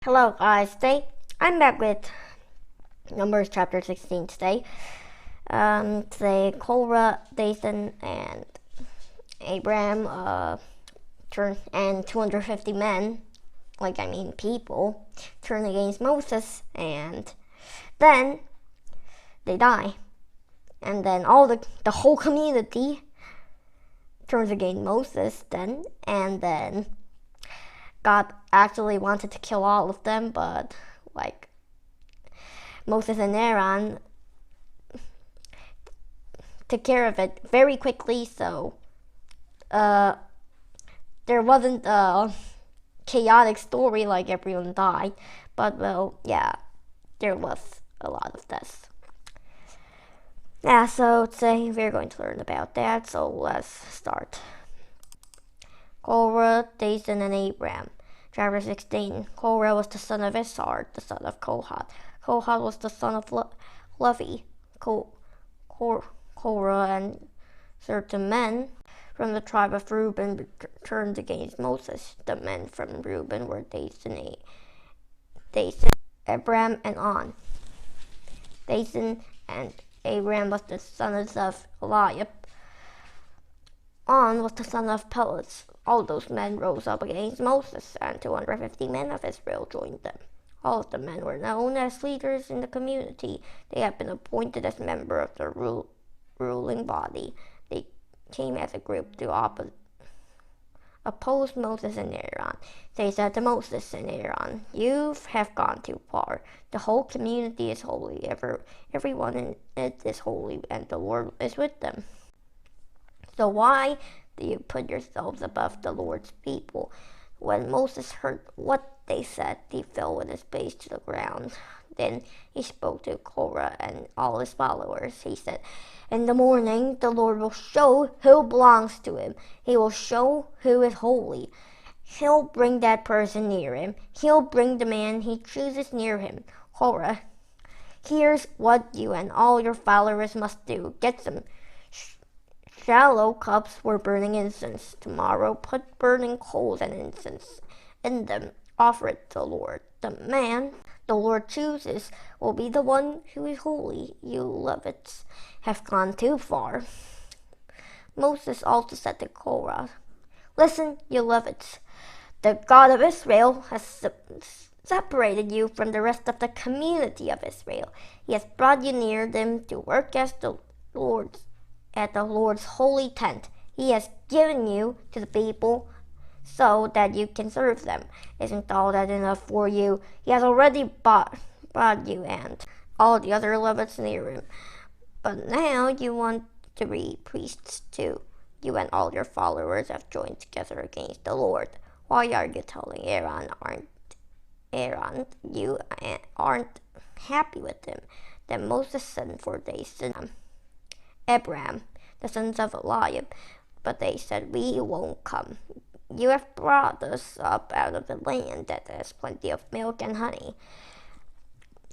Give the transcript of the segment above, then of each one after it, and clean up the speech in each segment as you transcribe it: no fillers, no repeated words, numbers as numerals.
Hello guys, today I'm back with Numbers chapter 16 today. Today Korah, Dathan and Abiram and 250 men, people, turn against Moses, and then they die. And then the whole community turns against Moses and then God actually wanted to kill all of them, but Moses and Aaron took care of it very quickly, so there wasn't a chaotic story like everyone died, but there was a lot of this. Yeah, so today we're going to learn about that, so let's start. Korah, Dathan and Abiram. Chapter 16. Korah was the son of Issachar, the son of Kohath. Kohath was the son of Levi. Korah and certain men from the tribe of Reuben turned against Moses. The men from Reuben were Dathan, Abiram, and On. Dathan and Abiram was the sons of Eliab. On was the son of Pelet. All those men rose up against Moses, and 250 men of Israel joined them. All of the men were known as leaders in the community. They had been appointed as members of the ruling body. They came as a group to oppose Moses and Aaron. They said to Moses and Aaron, "You have gone too far. The whole community is holy. Everyone in it is holy, and the Lord is with them. So why do you put yourselves above the Lord's people?" When Moses heard what they said, he fell with his face to the ground. Then he spoke to Korah and all his followers. He said, "In the morning the Lord will show who belongs to him. He will show who is holy. He'll bring that person near him. He'll bring the man he chooses near him. Korah, here's what you and all your followers must do. Get some shallow cups for burning incense. Tomorrow put burning coals and incense in them. Offer it to the Lord. The man the Lord chooses will be the one who is holy. You Levites have gone too far." Moses also said to Korah, "Listen, you Levites. The God of Israel has separated you from the rest of the community of Israel. He has brought you near them to work at the Lord's holy tent. He has given you to the people so that you can serve them. Isn't all that enough for you? He has already brought you and all the other Levites near him. But now you want to be priests too. You and all your followers have joined together against the Lord. Why are you telling Aaron you aren't happy with him?" Then Moses sent for Dathan, Abiram, the sons of Eliab, but they said, "We won't come. You have brought us up out of the land that has plenty of milk and honey.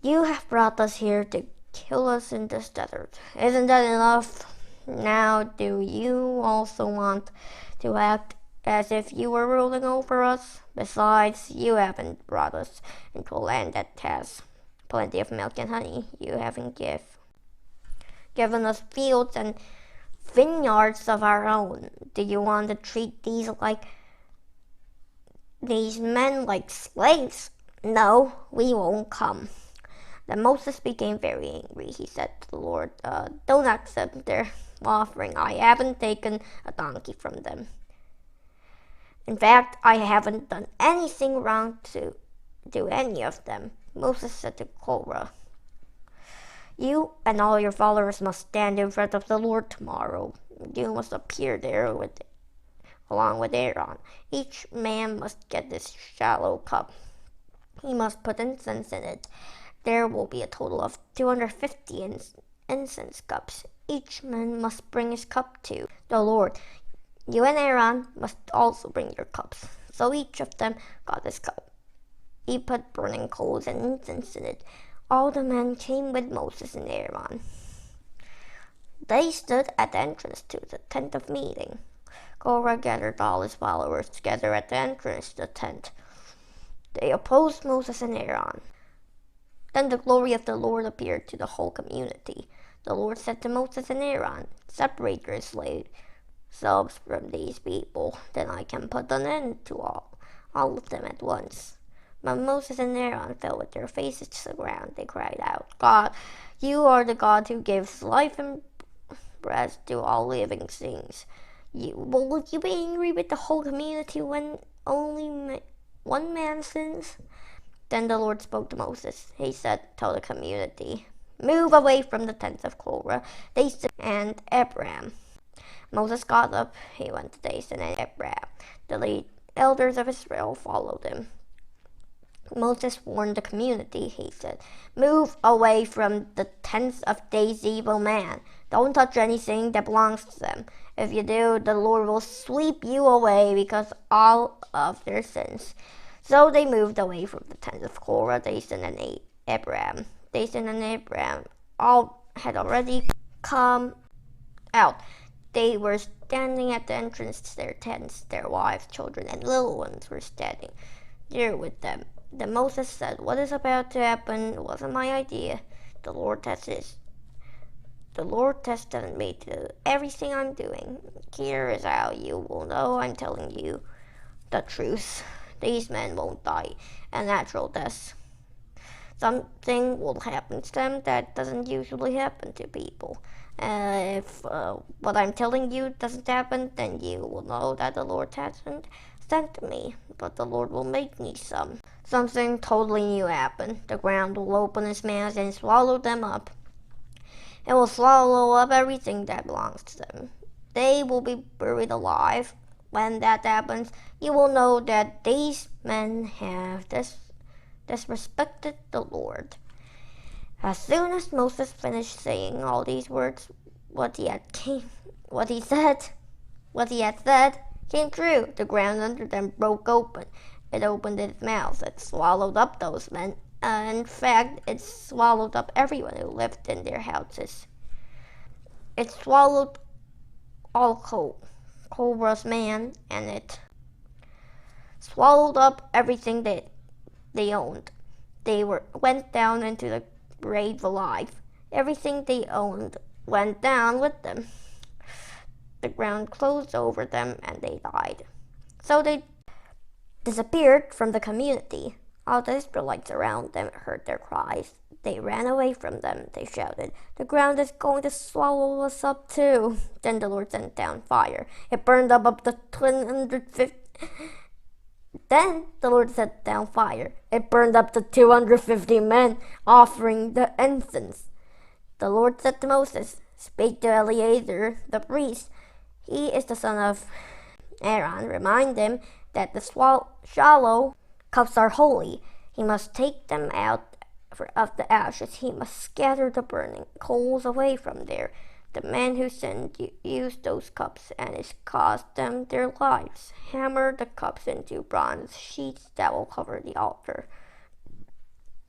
You have brought us here to kill us in this desert. Isn't that enough? Now do you also want to act as if you were ruling over us? Besides, you haven't brought us into a land that has plenty of milk and honey. You haven't given us fields and vineyards of our own. Do you want to treat these men like slaves? No, we won't come." Then Moses became very angry. He said to the Lord, "Don't accept their offering. I haven't taken a donkey from them. In fact, I haven't done anything wrong to do any of them." Moses said to Korah, "You and all your followers must stand in front of the Lord tomorrow. You must appear there along with Aaron. Each man must get this shallow cup. He must put incense in it. There will be a total of 250 incense cups. Each man must bring his cup to the Lord. You and Aaron must also bring your cups." So each of them got his cup. He put burning coals and incense in it. All the men came with Moses and Aaron. They stood at the entrance to the tent of meeting. Korah gathered all his followers together at the entrance to the tent. They opposed Moses and Aaron. Then the glory of the Lord appeared to the whole community. The Lord said to Moses and Aaron, "Separate yourselves from these people, then I can put an end to all of them at once." When Moses and Aaron fell with their faces to the ground, they cried out, "God, you are the God who gives life and breath to all living things. Will you be angry with the whole community when only one man sins?" Then the Lord spoke to Moses. He said, "Tell the community, move away from the tents of Korah, Dathan and Abiram." Moses got up. He went to Dathan and Abiram. The elders of Israel followed him. Moses warned the community. He said, "Move away from the tents of this evil man. Don't touch anything that belongs to them. If you do, the Lord will sweep you away because of all of their sins." So they moved away from the tents of Korah, Dathan and Abiram. Dathan and Abiram all had already come out. They were standing at the entrance to their tents. Their wives, children, and little ones were standing there with them. Then Moses said, "What is about to happen? It wasn't my idea. The Lord tested me to do everything I'm doing. Here is how you will know I'm telling you the truth. These men won't die a natural death. Something will happen to them that doesn't usually happen to people. If what I'm telling you doesn't happen, then you will know that the Lord hasn't sent me, but the Lord will make me something totally new happen. The ground will open its mouth and swallow them up. It will swallow up everything that belongs to them. They will be buried alive. When that happens, you will know that these men have disrespected the Lord." As soon as Moses finished saying all these words, what he had said came true. The ground under them broke open. It opened its mouth. It swallowed up those men. In fact, it swallowed up everyone who lived in their houses. It swallowed all Korah's men, and it swallowed up everything that they owned. They went down into the grave alive. Everything they owned went down with them. The ground closed over them and they died. So they disappeared from the community. All the Israelites around them heard their cries. They ran away from them. They shouted, "The ground is going to swallow us up too." Then the Lord sent down fire. It burned up the 250. Then the Lord sent down fire. It burned up the 250 men offering the incense. The Lord said to Moses, "Speak to Eleazar the priest. He is the son of Aaron. Remind him that the shallow cups are holy. He must take them out of the ashes. He must scatter the burning coals away from there. The man who sinned used those cups, and it cost them their lives. Hammer the cups into bronze sheets that will cover the altar."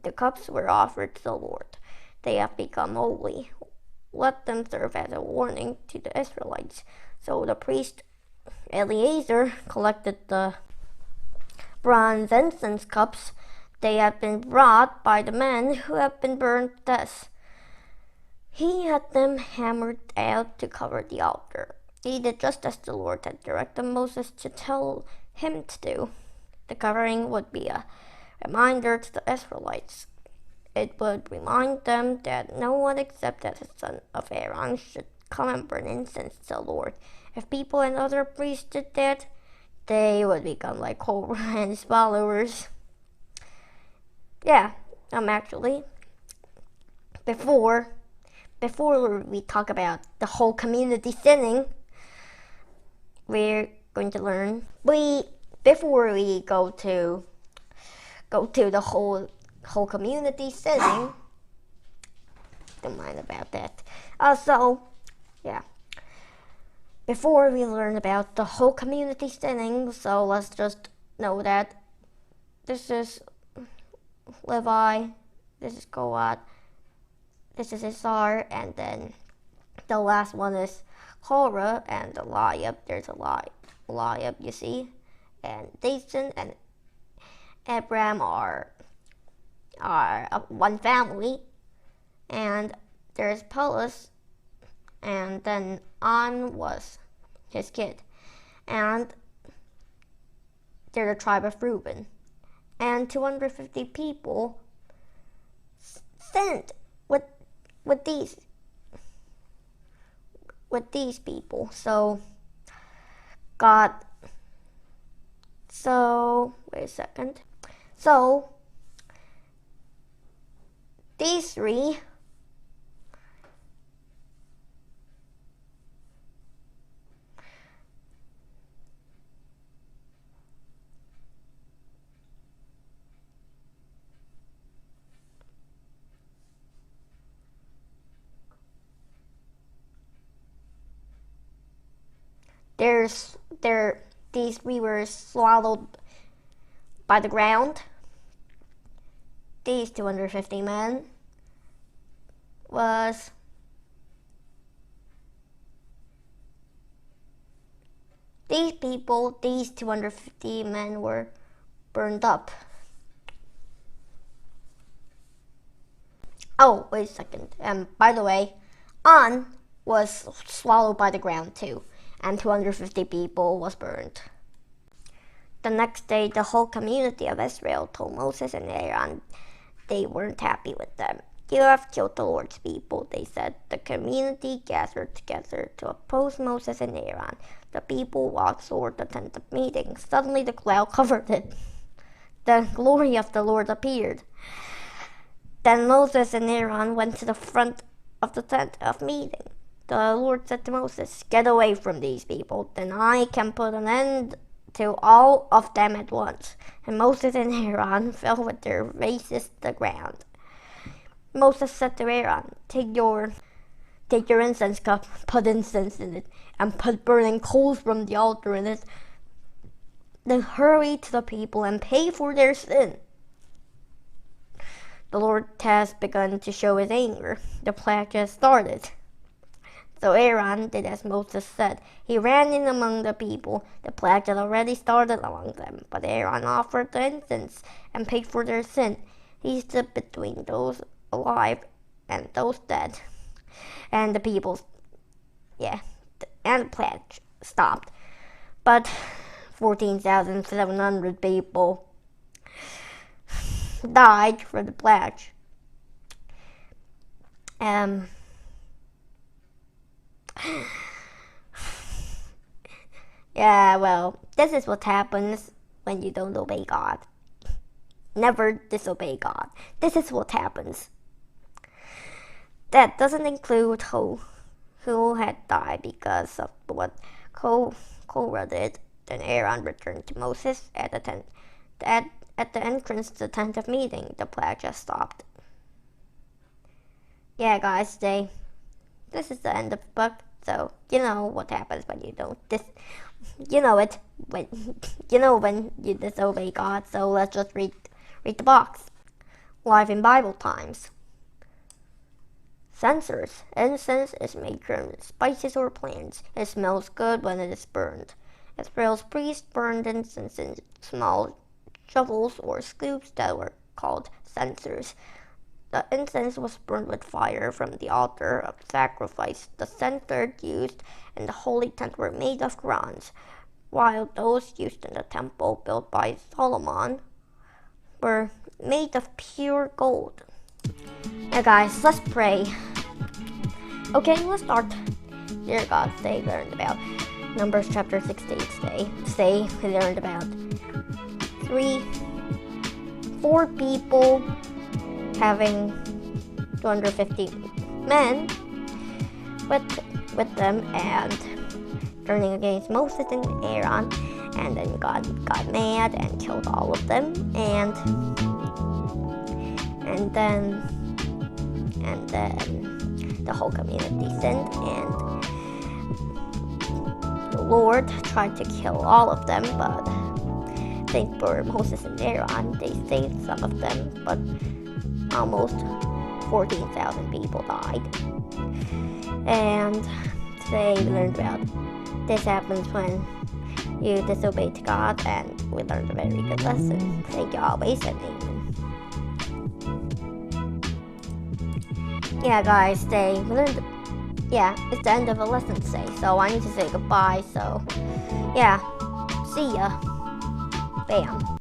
The cups were offered to the Lord. They have become holy. Let them serve as a warning to the Israelites. So the priest Eleazar collected the bronze incense cups. They had been brought by the men who had been burned to death. He had them hammered out to cover the altar. He did just as the Lord had directed Moses to tell him to do. The covering would be a reminder to the Israelites. It would remind them that no one except the son of Aaron should come and burn incense to the Lord. If people and other priests did that, they would become like Korah and his followers. Yeah, actually, before we talk about the whole community sinning, we're going to learn. Before we go to the whole community sinning, don't mind about that. Before we learn about the whole community sinning, so let's just know that this is Levi, this is Korah, this is Issachar, and then the last one is Korah and Eliab. There's Eliab, you see, and Dathan Abiram are one family, and there's Pelus, and then On was his kid, and they're the tribe of Reuben, and 250 people sinned with these people. So wait a second. So these three these three were swallowed by the ground. These 250 men was these 250 men were burned up. Oh, wait a second. By the way, On was swallowed by the ground too, and 250 people was burned. The next day, the whole community of Israel told Moses and Aaron they weren't happy with them. "You have killed the Lord's people," they said. The community gathered together to oppose Moses and Aaron. The people walked toward the tent of meeting. Suddenly the cloud covered it. The glory of the Lord appeared. Then Moses and Aaron went to the front of the tent of meeting. The Lord said to Moses, "Get away from these people, then I can put an end to all of them at once." And Moses and Aaron fell with their faces to the ground. Moses said to Aaron, Take your incense cup, put incense in it, and put burning coals from the altar in it. Then hurry to the people and pay for their sin." The Lord has begun to show his anger. The plague has started. So Aaron did as Moses said. He ran in among the people. The plague had already started among them, but Aaron offered the incense and paid for their sin. He stood between those alive and those dead. And the people, and the plague stopped. But 14,700 people died from the plague. This is what happens when you don't obey God. Never disobey God. This is what happens. That doesn't include who had died because of what Korah did. Then Aaron returned to Moses at the tent. At the entrance to the tent of meeting, the plague just stopped. Yeah, guys, this is the end of the book. So you know what happens when you don't when you disobey God. So let's just read the box. Live in Bible times. Censers. Incense is made from spices or plants. It smells good when it is burned. Israel's priests burned incense in small shovels or scoops that were called censers. The incense was burned with fire from the altar of sacrifice. The censers used in the holy tent were made of bronze, while those used in the temple built by Solomon were made of pure gold. Now guys, let's pray. Okay, let's start. Dear God, today we learned about Numbers chapter 16 today. Today we learned about 4 people having 250 men with them and turning against Moses and Aaron, and then God got mad and killed all of them, and then the whole community sinned, and the Lord tried to kill all of them, but thanks for Moses and Aaron, they saved some of them, but almost 14,000 people died. And today we learned about this happens when you disobey God and we learned a very good lesson. Thank you always and amen. Yeah, guys, it's the end of the lesson today, so I need to say goodbye, so, yeah, see ya. Bam.